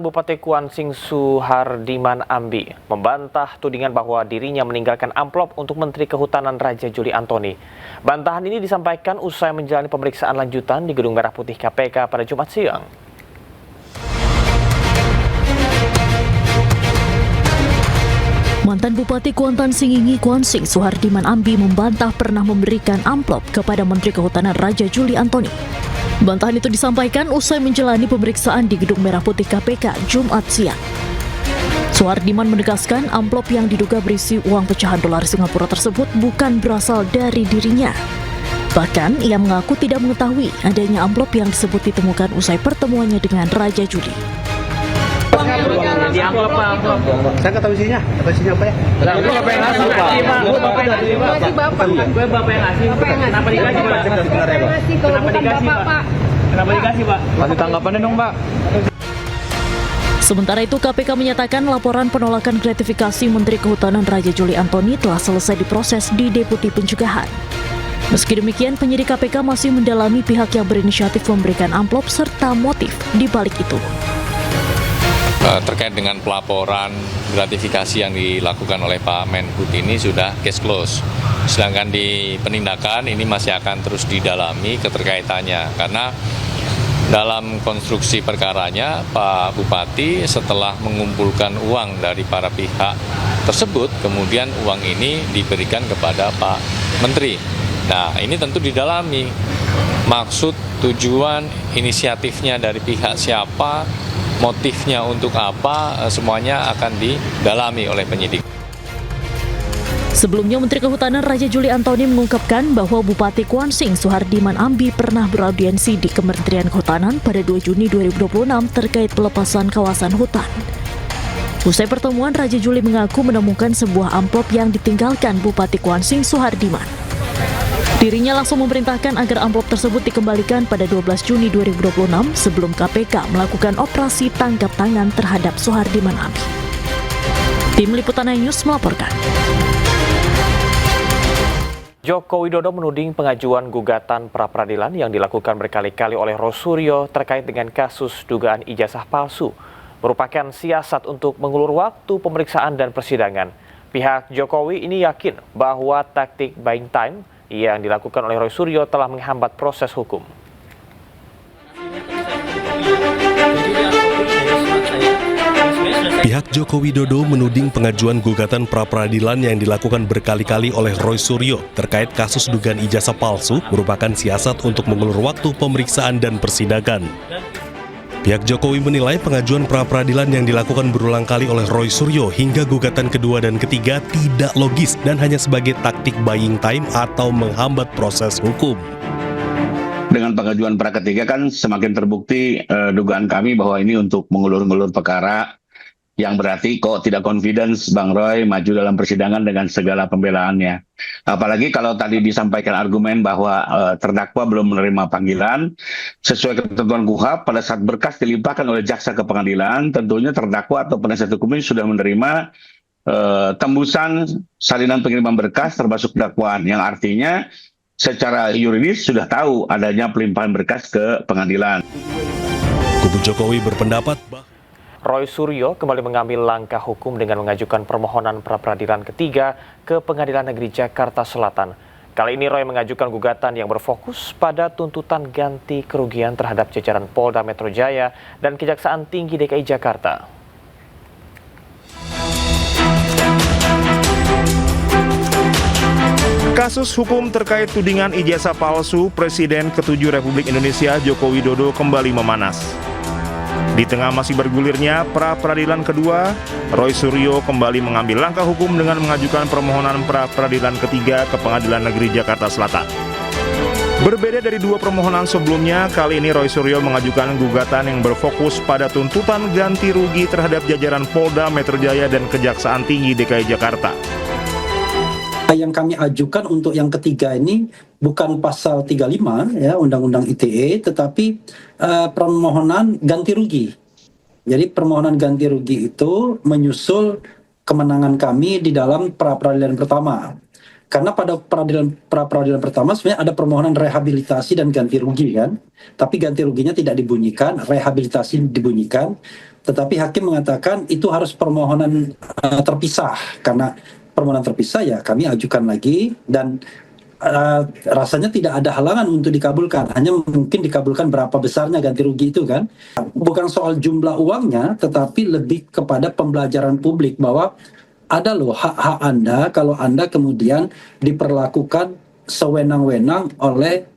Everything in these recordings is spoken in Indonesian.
Bupati Kuansing Suhardiman Ambi membantah tudingan bahwa dirinya meninggalkan amplop untuk Menteri Kehutanan Raja Juli Antoni. Bantahan ini disampaikan usai menjalani pemeriksaan lanjutan di Gedung Merah Putih KPK pada Jumat siang. Mantan Bupati Kuantan Singingi Kuansing Suhardiman Ambi membantah pernah memberikan amplop kepada Menteri Kehutanan Raja Juli Antoni. Bantahan itu disampaikan usai menjalani pemeriksaan di Gedung Merah Putih KPK Jumat siang. Suhardiman menegaskan amplop yang diduga berisi uang pecahan dolar Singapura tersebut bukan berasal dari dirinya. Bahkan ia mengaku tidak mengetahui adanya amplop yang disebut ditemukan usai pertemuannya dengan Raja Juli. Di amplop Pak. Saya nggak tahu isinya. Apa isinya apa ya? Itu Bapak yang ngasih Pak. Bapak yang ngasih Bapak. Gue Bapak yang ngasih. Kenapa dikasih Pak? Kenapa dikasih Pak? Kenapa dikasih Pak? Kasih tanggapannya dong Pak. Sementara itu KPK menyatakan laporan penolakan gratifikasi Menteri Kehutanan Raja Juli Antoni telah selesai diproses di Deputi Pencegahan. Meski demikian, penyidik KPK masih mendalami pihak yang berinisiatif memberikan amplop serta motif di balik itu. Terkait dengan pelaporan gratifikasi yang dilakukan oleh Pak Menhub ini sudah case close. Sedangkan di penindakan ini masih akan terus didalami keterkaitannya. Karena dalam konstruksi perkaranya Pak Bupati setelah mengumpulkan uang dari para pihak tersebut, kemudian uang ini diberikan kepada Pak Menteri. Nah, ini tentu didalami. Maksud, tujuan, inisiatifnya dari pihak siapa, motifnya untuk apa, semuanya akan didalami oleh penyidik. Sebelumnya, Menteri Kehutanan Raja Juli Antoni mengungkapkan bahwa Bupati Kuansing Suhardiman Ambi pernah beraudiensi di Kementerian Kehutanan pada 2 Juni 2026 terkait pelepasan kawasan hutan. Usai pertemuan, Raja Juli mengaku menemukan sebuah amplop yang ditinggalkan Bupati Kuansing Suhardiman. Dirinya langsung memerintahkan agar amplop tersebut dikembalikan pada 12 Juni 2026 sebelum KPK melakukan operasi tangkap tangan terhadap Suhardiman Ambi. Tim Liputan News melaporkan. Joko Widodo menuding pengajuan gugatan pra-peradilan yang dilakukan berkali-kali oleh Rosuryo terkait dengan kasus dugaan ijazah palsu merupakan siasat untuk mengulur waktu pemeriksaan dan persidangan. Pihak Jokowi ini yakin bahwa taktik buying time yang dilakukan oleh Rosuryo telah menghambat proses hukum. Pihak Joko Widodo menuding pengajuan gugatan pra-peradilan yang dilakukan berkali-kali oleh Rosuryo terkait kasus dugaan ijazah palsu merupakan siasat untuk mengulur waktu pemeriksaan dan persidangan. Pihak Jokowi menilai pengajuan pra-peradilan yang dilakukan berulang kali oleh Rosuryo hingga gugatan kedua dan ketiga tidak logis dan hanya sebagai taktik buying time atau menghambat proses hukum. Dengan pengajuan pra ketiga kan semakin terbukti dugaan kami bahwa ini untuk mengulur-ngulur perkara, yang berarti kok tidak confidence Bang Roy maju dalam persidangan dengan segala pembelaannya. Apalagi kalau tadi disampaikan argumen bahwa terdakwa belum menerima panggilan, sesuai ketentuan KUHP pada saat berkas dilimpahkan oleh jaksa ke pengadilan, tentunya terdakwa atau penasihat hukum ini sudah menerima tembusan salinan pengiriman berkas termasuk dakwaan, yang artinya secara yuridis sudah tahu adanya pelimpahan berkas ke pengadilan. Kubu Jokowi berpendapat Rosuryo kembali mengambil langkah hukum dengan mengajukan permohonan pra-peradilan ketiga ke Pengadilan Negeri Jakarta Selatan. Kali ini Roy mengajukan gugatan yang berfokus pada tuntutan ganti kerugian terhadap jajaran Polda Metro Jaya dan Kejaksaan Tinggi DKI Jakarta. Kasus hukum terkait tudingan ijazah palsu Presiden ke-7 Republik Indonesia Joko Widodo kembali memanas. Di tengah masih bergulirnya pra-peradilan kedua, Rosuryo kembali mengambil langkah hukum dengan mengajukan permohonan pra-peradilan ketiga ke Pengadilan Negeri Jakarta Selatan. Berbeda dari dua permohonan sebelumnya, kali ini Rosuryo mengajukan gugatan yang berfokus pada tuntutan ganti rugi terhadap jajaran Polda Metro Jaya dan Kejaksaan Tinggi DKI Jakarta. Yang kami ajukan untuk yang ketiga ini bukan pasal 35 ya Undang-Undang ITE, tetapi permohonan ganti rugi. Jadi permohonan ganti rugi itu menyusul kemenangan kami di dalam pra-peradilan pertama. Karena pada pra-peradilan pertama sebenarnya ada permohonan rehabilitasi dan ganti rugi kan. Tapi ganti ruginya tidak dibunyikan, rehabilitasi dibunyikan. tetapi hakim mengatakan itu harus permohonan terpisah. Karena permohonan terpisah ya kami ajukan lagi dan rasanya tidak ada halangan untuk dikabulkan, hanya mungkin dikabulkan berapa besarnya ganti rugi itu kan. Bukan soal jumlah uangnya, tetapi lebih kepada pembelajaran publik bahwa ada loh hak-hak Anda kalau Anda kemudian diperlakukan sewenang-wenang oleh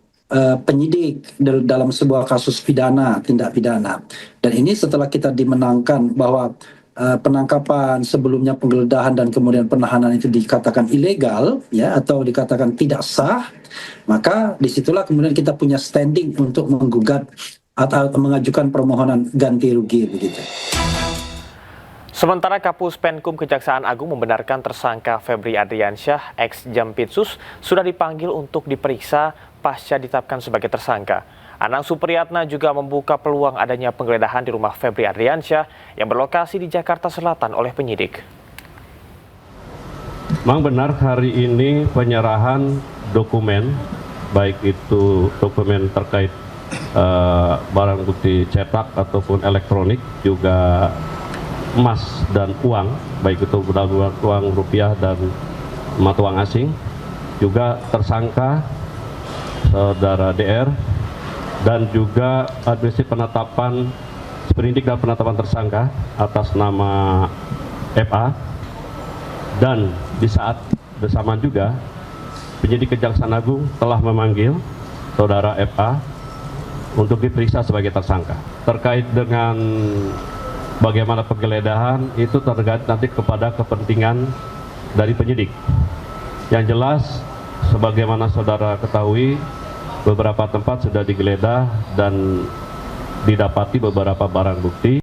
penyidik dalam sebuah kasus pidana, tindak pidana. Dan ini setelah kita dimenangkan bahwa penangkapan, sebelumnya penggeledahan dan kemudian penahanan itu dikatakan ilegal ya atau dikatakan tidak sah, maka disitulah kemudian kita punya standing untuk menggugat atau mengajukan permohonan ganti rugi begitu. Sementara Kapus Penkum Kejaksaan Agung membenarkan tersangka Febri Adriansyah ex Jampitsus sudah dipanggil untuk diperiksa pasca ditetapkan sebagai tersangka. Anang Supriyatna juga membuka peluang adanya penggeledahan di rumah Febri Adriansyah yang berlokasi di Jakarta Selatan oleh penyidik. Memang benar hari ini penyerahan dokumen, baik itu dokumen terkait barang bukti cetak ataupun elektronik, juga emas dan uang, baik itu uang rupiah dan mata uang asing, juga tersangka saudara DR, dan juga administrasi penetapan sprindik dan penetapan tersangka atas nama FA. Dan di saat bersamaan juga penyidik Kejaksaan Agung telah memanggil saudara FA untuk diperiksa sebagai tersangka. Terkait dengan bagaimana penggeledahan itu tergantung nanti kepada kepentingan dari penyidik. Yang jelas, sebagaimana saudara ketahui, beberapa tempat sudah digeledah dan didapati beberapa barang bukti.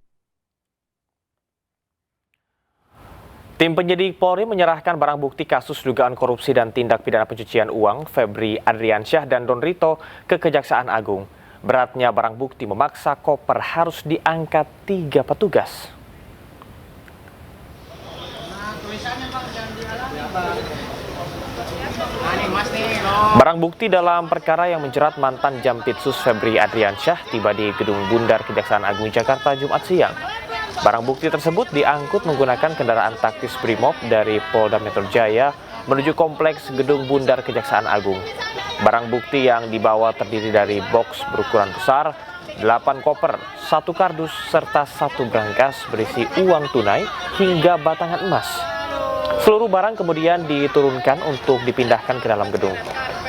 Tim penyidik Polri menyerahkan barang bukti kasus dugaan korupsi dan tindak pidana pencucian uang Febri Adriansyah dan Don Rito ke Kejaksaan Agung. Beratnya barang bukti memaksa koper harus diangkat 3 petugas. Barang bukti dalam perkara yang menjerat mantan Jampitsus Febri Adriansyah tiba di Gedung Bundar Kejaksaan Agung Jakarta Jumat siang. Barang bukti tersebut diangkut menggunakan kendaraan taktis Brimob dari Polda Metro Jaya menuju kompleks Gedung Bundar Kejaksaan Agung. Barang bukti yang dibawa terdiri dari box berukuran besar, 8 koper, 1 kardus, serta 1 brankas berisi uang tunai hingga batangan emas. Seluruh barang kemudian diturunkan untuk dipindahkan ke dalam gedung.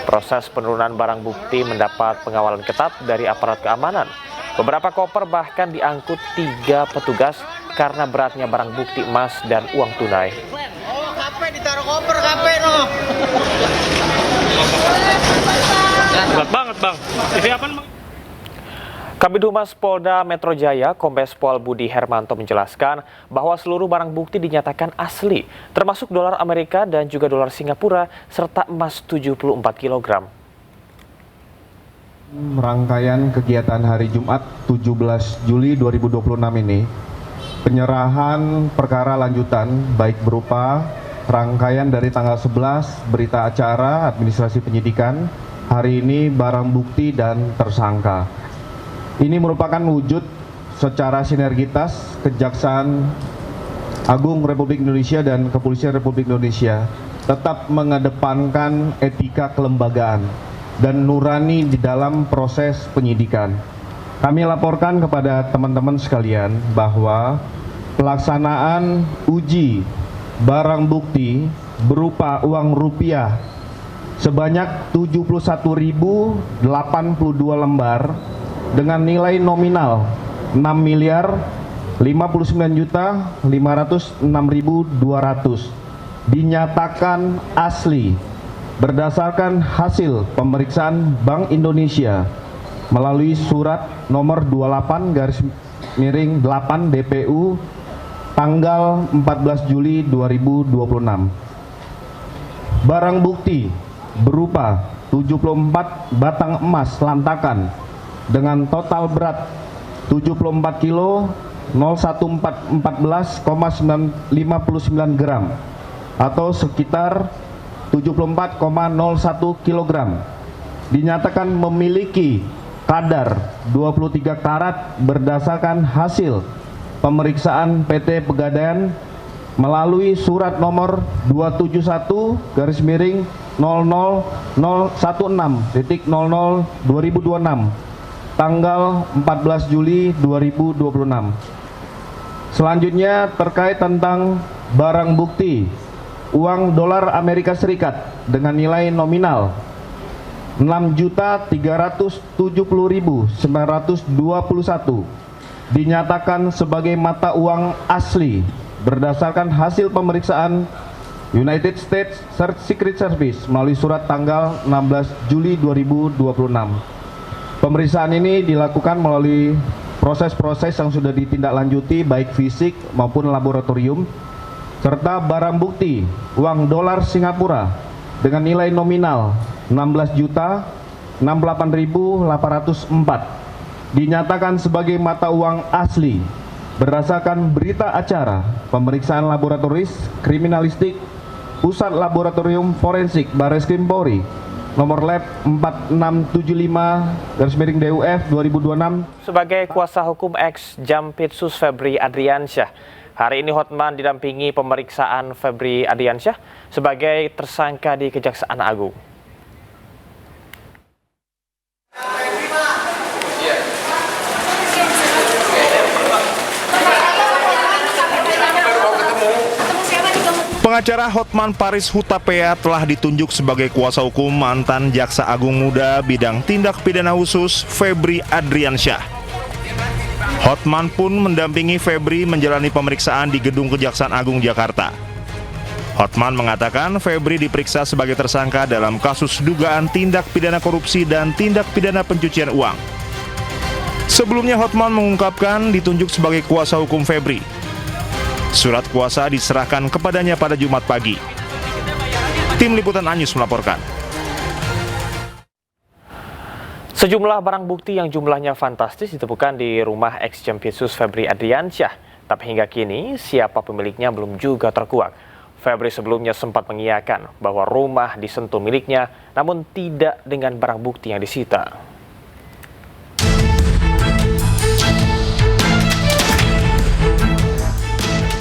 Proses penurunan barang bukti mendapat pengawalan ketat dari aparat keamanan. Beberapa koper bahkan diangkut 3 petugas karena beratnya barang bukti emas dan uang tunai. Oh, KP ditaruh koper, KP no. Berat banget, Bang. TV apa, Bang? Kabid Humas Polda Metro Jaya, Kombes Pol Budi Hermanto menjelaskan bahwa seluruh barang bukti dinyatakan asli, termasuk dolar Amerika dan juga dolar Singapura, serta emas 74 kg. Rangkaian kegiatan hari Jumat 17 Juli 2026 ini, penyerahan perkara lanjutan baik berupa rangkaian dari tanggal 11 berita acara administrasi penyidikan, hari ini barang bukti dan tersangka. Ini merupakan wujud secara sinergitas Kejaksaan Agung Republik Indonesia dan Kepolisian Republik Indonesia tetap mengedepankan etika kelembagaan dan nurani di dalam proses penyidikan. Kami laporkan kepada teman-teman sekalian bahwa pelaksanaan uji barang bukti berupa uang rupiah sebanyak 71.082 lembar dengan nilai nominal 6.059.506.200 dinyatakan asli berdasarkan hasil pemeriksaan Bank Indonesia melalui surat nomor 28/8 DPU tanggal 14 Juli 2026. Barang bukti berupa 74 batang emas lantakan dengan total berat 74 kilo 01414,59 gram atau sekitar 74,01 kg dinyatakan memiliki kadar 23 karat berdasarkan hasil pemeriksaan PT Pegadaian melalui surat nomor 271-00016.00/2026 tanggal 14 Juli 2026. Selanjutnya terkait tentang barang bukti uang dolar Amerika Serikat dengan nilai nominal 6.370.921 dinyatakan sebagai mata uang asli berdasarkan hasil pemeriksaan United States Secret Service melalui surat tanggal 16 Juli 2026. Pemeriksaan ini dilakukan melalui proses-proses yang sudah ditindaklanjuti baik fisik maupun laboratorium, serta barang bukti uang dolar Singapura dengan nilai nominal 16.068.804 dinyatakan sebagai mata uang asli berdasarkan berita acara pemeriksaan laboratoris kriminalistik Pusat Laboratorium Forensik Barreskrim Polri nomor lab 4675/DUF 2026. Sebagai kuasa hukum ex Jampitsus Febri Adriansyah, hari ini Hotman didampingi pemeriksaan Febri Adriansyah sebagai tersangka di Kejaksaan Agung. Pengacara Hotman Paris Hutapea telah ditunjuk sebagai kuasa hukum mantan Jaksa Agung Muda bidang tindak pidana khusus Febri Adriansyah. Hotman pun mendampingi Febri menjalani pemeriksaan di Gedung Kejaksaan Agung Jakarta. Hotman mengatakan Febri diperiksa sebagai tersangka dalam kasus dugaan tindak pidana korupsi dan tindak pidana pencucian uang. Sebelumnya Hotman mengungkapkan ditunjuk sebagai kuasa hukum Febri. Surat kuasa diserahkan kepadanya pada Jumat pagi. Tim Liputan Anyus melaporkan. Sejumlah barang bukti yang jumlahnya fantastis ditemukan di rumah ex-Jampitsus Febri Adriansyah. Tapi hingga kini siapa pemiliknya belum juga terkuak. Febri sebelumnya sempat mengiyakan bahwa rumah disentuh miliknya, namun tidak dengan barang bukti yang disita.